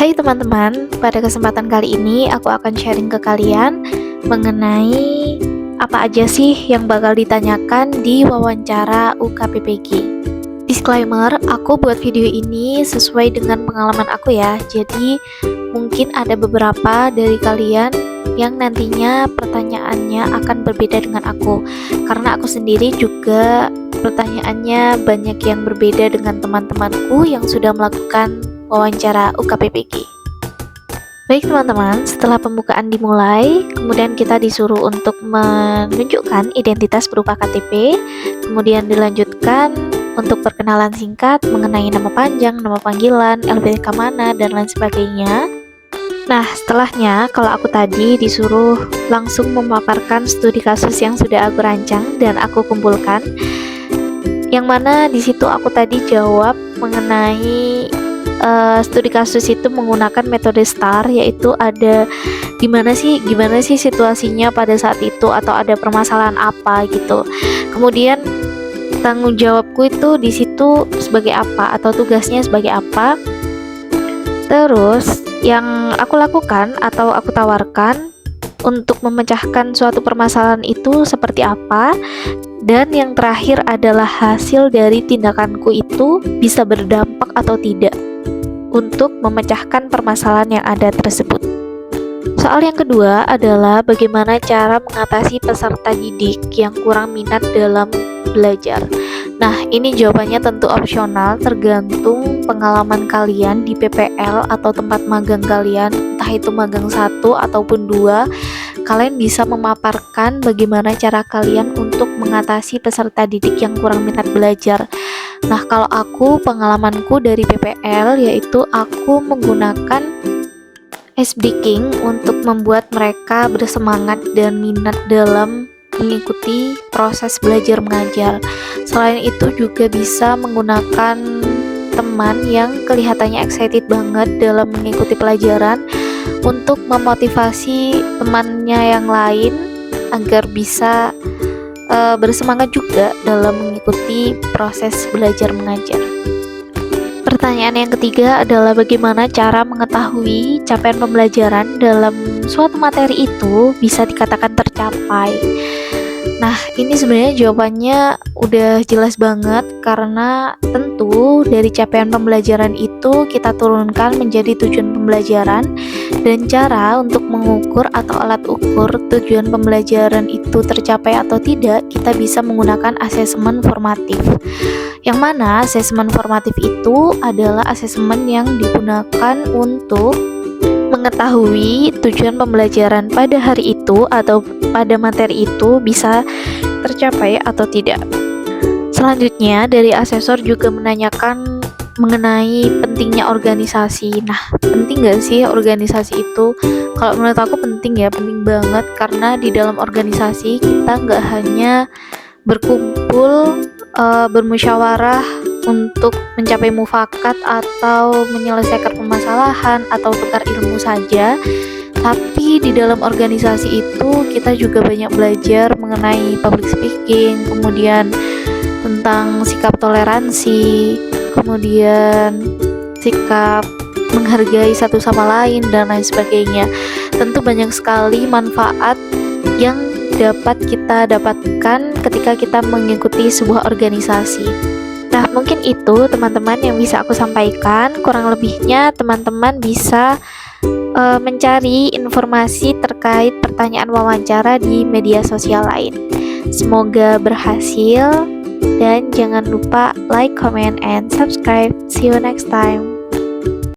Hai teman-teman, pada kesempatan kali ini aku akan sharing ke kalian mengenai apa aja sih yang bakal ditanyakan di wawancara UKPPG. Disclaimer, aku buat video ini sesuai dengan pengalaman aku ya. Jadi mungkin ada beberapa dari kalian yang nantinya pertanyaannya akan berbeda dengan aku. Karena aku sendiri juga pertanyaannya banyak yang berbeda dengan teman-temanku yang sudah melakukan wawancara UKPPG. Baik teman-teman, setelah pembukaan dimulai, kemudian kita disuruh untuk menunjukkan identitas berupa KTP, kemudian dilanjutkan untuk perkenalan singkat mengenai nama panjang, nama panggilan, LPDK mana, dan lain sebagainya. Nah, setelahnya kalau aku tadi disuruh langsung memaparkan studi kasus yang sudah aku rancang dan aku kumpulkan, yang mana di situ aku tadi jawab mengenai studi kasus itu menggunakan metode STAR, yaitu ada gimana sih situasinya pada saat itu atau ada permasalahan apa gitu. Kemudian tanggung jawabku itu di situ sebagai apa atau tugasnya sebagai apa. Terus yang aku lakukan atau aku tawarkan untuk memecahkan suatu permasalahan itu seperti apa. Dan yang terakhir adalah hasil dari tindakanku itu bisa berdampak atau tidak untuk memecahkan permasalahan yang ada tersebut. Soal yang kedua adalah bagaimana cara mengatasi peserta didik yang kurang minat dalam belajar. Nah, ini jawabannya tentu opsional, tergantung pengalaman kalian di PPL atau tempat magang kalian, entah itu magang 1 ataupun 2. Kalian bisa memaparkan bagaimana cara kalian untuk mengatasi peserta didik yang kurang minat belajar. Nah, kalau aku, pengalamanku dari PPL yaitu aku menggunakan ice breaking untuk membuat mereka bersemangat dan minat dalam mengikuti proses belajar mengajar. Selain itu juga bisa menggunakan teman yang kelihatannya excited banget dalam mengikuti pelajaran untuk memotivasi temannya yang lain agar bisa bersemangat juga dalam mengikuti proses belajar mengajar. Pertanyaan yang ketiga adalah bagaimana cara mengetahui capaian pembelajaran dalam suatu materi itu bisa dikatakan tercapai. Nah, ini sebenarnya jawabannya udah jelas banget karena tentu dari capaian pembelajaran itu kita turunkan menjadi tujuan pembelajaran, dan cara untuk mengukur atau alat ukur tujuan pembelajaran itu tercapai atau tidak kita bisa menggunakan asesmen formatif. Yang mana asesmen formatif itu adalah asesmen yang digunakan untuk mengetahui tujuan pembelajaran pada hari itu atau pada materi itu bisa tercapai atau tidak. Selanjutnya, dari asesor juga menanyakan mengenai pentingnya organisasi. Nah, penting gak sih organisasi itu? Kalau menurut aku penting ya, penting banget, karena di dalam organisasi kita gak hanya berkumpul, bermusyawarah untuk mencapai mufakat atau menyelesaikan permasalahan atau tukar ilmu saja, tapi di dalam organisasi itu kita juga banyak belajar mengenai public speaking, kemudian tentang sikap toleransi, kemudian sikap menghargai satu sama lain dan lain sebagainya. Tentu banyak sekali manfaat yang dapat kita dapatkan ketika kita mengikuti sebuah organisasi. Nah, mungkin itu teman-teman yang bisa aku sampaikan. Kurang lebihnya teman-teman bisa mencari informasi terkait pertanyaan wawancara di media sosial lain. Semoga berhasil dan jangan lupa like, comment, and subscribe. See you next time.